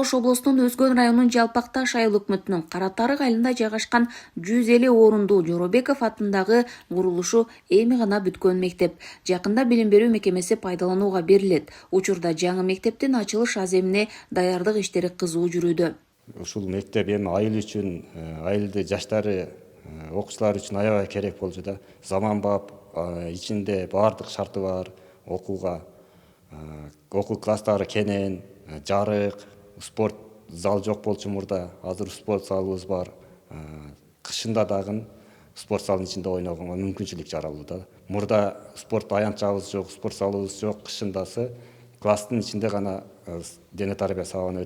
Ош облусунун Өзгөн районунун Жалпак Таш айыл өкмөтүнүн Каратарык айылында жайгашкан 150 орундуу Жоробеков атындагы курулушу эми гана бүткөн мектеп. Жакында билим берүү мекемеси пайдаланууга берилет. Учурда жаңы мектептин ачылыш аземине даярдык иштери кызуу жүрүүдө. Ушул мектеп эми айыл үчүн, айылды жаштары, окуучулар үчүн аябай керек болчу да. Заманбап, ичинде баардык шарты бар, окуу класстары кенен, жарык, спорт зал жок болчу мурда. Азыр спорт залыбыз бар. Кышында дагы спорт залынын ичинде ойногонго мүмкүнчүлүк жаралуу да. Мурда спорт аянтчабыз жок, спорт залыбыз жок. Кышындасы класстын ичинде гана дене тарбия сабагына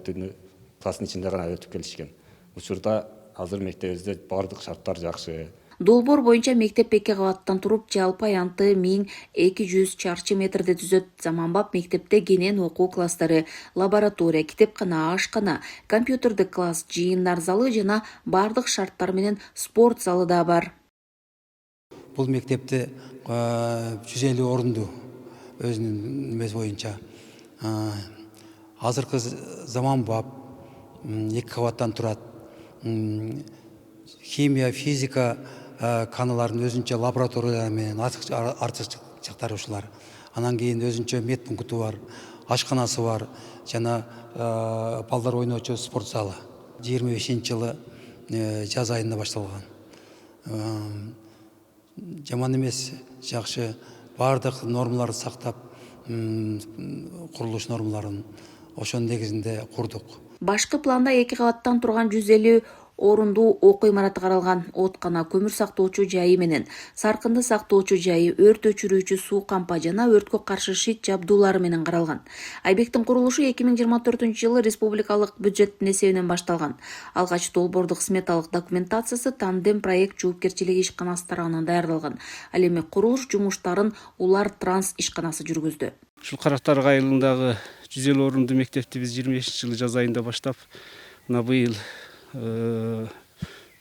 класстын ичинде гана өтүп келишкен. Учурда азыр мектебибизде баардык шарттар жакшы. Долбоор боюнча мектеп 2 кабаттан туруп, жалпы аянты 1200 чарчы метрди түзөт. Заманбап мектепте кенен окуу класстары, лаборатория, китепкана, ашкана, компьютердик класс, жыйындар залы жана бардык шарттар менен спорт залы да бар. Бул мектепте 150 орунду өзүнүн немеси боюнча азыркы заманбап 2 кабаттан турат. Химия, физика каналарын өзүнчө лабораториялар менен артыкчылыктары ушулар. Анан кийин өзүнчө медпункту бар, ашканасы бар, жана балдар ойночу спорт залы. 25-жылы жаз айында башталган. Жаман эмес, жакшы, бардык нормаларды сактап, курулуш нормаларын ошонун негизинде курдук. Башкы планда 2 кабаттан турган 150 орундуу окуу имараты каралган. Откана, көмүр сактоочу жайы менен саркынды сактоочу жайы, өрт өчүрүүчү суу кампа жана өрткө каршы шит жабдуулары менен каралган. Айбектин курулушу 2024-жылы республикалык бюджеттин эсебинен башталган. Алгач долбоордук сметалык документациясы Тандем проект жоопкерчилиги ишканасы тарабынан даярдалган. Ал эми курулуш жумуштарын Улар Транс ишканасы жүргүздү. Ушул Каратарык айылындагы 150 орундуу мектепти биз 25-жылы жаз айында баштап, мына быйыл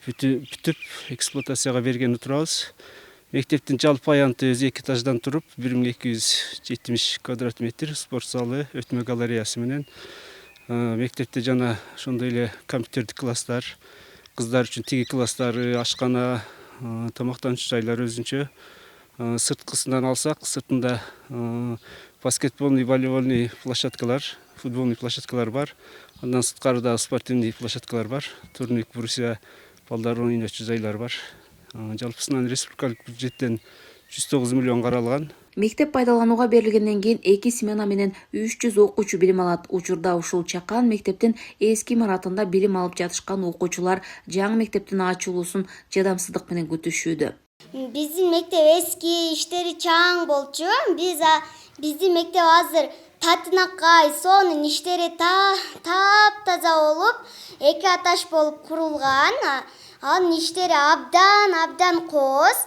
бүтүп эксплуатацияга берген турабыз. Мектептин жалпы аянты өзү 2 этаждан туруп, 1270 квадрат метр спорт залы, өтмө галереясы менен. Мектепте жана ошондой эле компьютердик класстар, кыздар үчүн тиги класстары, ашкана, тамактануучу жайлары өзүнчө. Сырткысынан алсак, сыртында баскетболный, волейбольный площадкалар, футбольный площадкалар бар. Андан сырткарыда спортивный площадкалар бар. Турник, брусья, балдар ойночу жайлар бар. Жалпысынан республикалык бюджеттен 109 миллион каралган. Мектеп пайдаланууга берилгенден кийин 2 смена менен 300 окуучу билим алат. Учурда ушул чакан мектептин эски имаратында билим алып жатышкан окуучулар жаңы мектептин ачылуусун жадамсыздык менен күтүшүүдө. Биздин мектеп эски, иштери чаң болчу. Биздин мектеп азыр татынакай, сонун иштери таптаза болуп, 2 этаж болуп курулган. Анын иштери абдан кооз.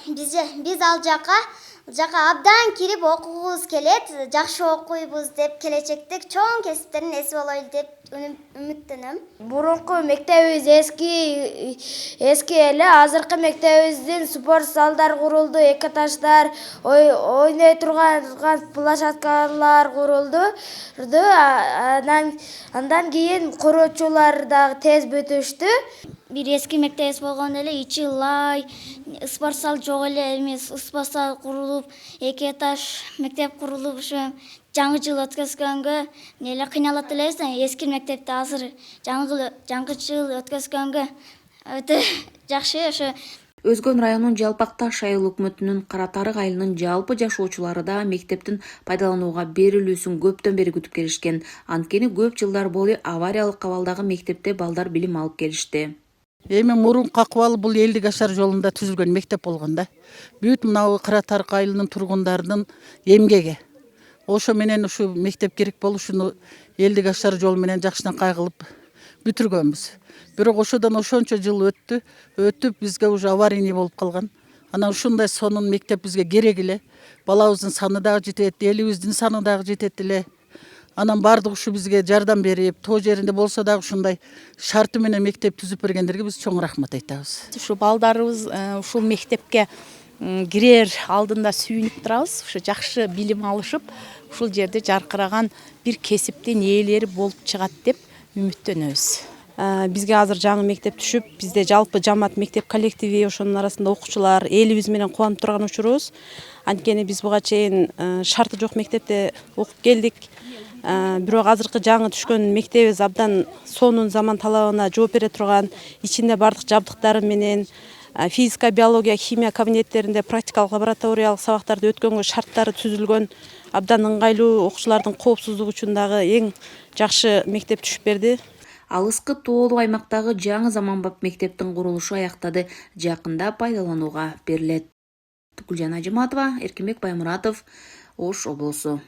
Биз ал жака абдан кирип окугубуз келет, жакшы окуйбуз деп, келечекте чоң кесиптердин эси болойлу деп үмүттөнөм. Мурунку мектебибиз эски эле, азыркы мектебибиздин спорт залдары курулду, 2 этаждар, ойной турган площадкалар курулду. Андан кийин куруучулар дагы тез бүтүштү. Бир эски мектебибиз болгон эле, ичи лай, спорт зал жок эле, эми спорт зал курулуп, 2 этаж мектеп курулуп, ошо жаңы жыл өткөзгөнгө эле кыйналат элебиз. Эски мектепте азыр жаңы жыл өткөзгөнгө өтө жакшы. Ошо Өзгөн районунун Жалпак Таш айыл өкмөтүнүн Каратарык айылынын жалпы жашоочулары да мектептин пайдаланууга берилүүсүн көптөн бери күтүп келишкен. Анткени көп жылдар бою авариялык абалдагы мектепте балдар билим алып келишти. Эми мурунку акыбалы бул элдик ашар жолунда түзүлгөн мектеп болгон да. Бүт мынау Каратарык айылынын тургундардын эмгеги. Ошо менен ушу мектеп керек болушуну элдик ашар жол менен жакшыдан кайгылып бүтүргөнбүз. Бирок ошодон ошончо жыл өтүп бизге уже аварийный болуп калган. Анан ушундай сонун мектеп бизге керек эле. Балабыздын саны дагы жетет, элибиздин саны дагы жетет эле. Анан бардык ушу бизге жардам берип, тоо жеринде болсо дагы ушундай шарты менен мектеп түзүп бергендерге биз чоң рахмат айтабыз. Ушу балдарыбыз ушул мектепке кирер алдында сүйүнүп турабыз. Ушу жакшы билим алышып, ушул жерде жаркыраган бир кесиптин ээлери болуп чыгат деп үмүттөнөбүз. Бизге азыр жаңы мектеп түшүп, бизде жалпы жамаат мектеп коллективи, ошонун арасында окуучулар элибиз менен кубанып турган учурубуз. Анткени биз буга чейин шарты жок мектепте окуп келдик. Бирок азыркы жаңы түшкөн мектебибиз абдан сонун заман талабына жооп бере турган, ичинде бардык жабдыктары менен, физика, биология, химия кабинеттеринде практикалык лабораториялык сабактарды өткөнгө шарттары түзүлгөн, абдан ыңгайлуу, окуучулардын коопсуздугу үчүн дагы эң жакшы мектеп түшүп берди. Алыскы тоолуу аймактагы жаңы заманбап мектептин курулушу аяктады, жакында пайдаланууга берилет. Гүлжан Ажыматова, Эркинбек Баймуратов, Ош облусу.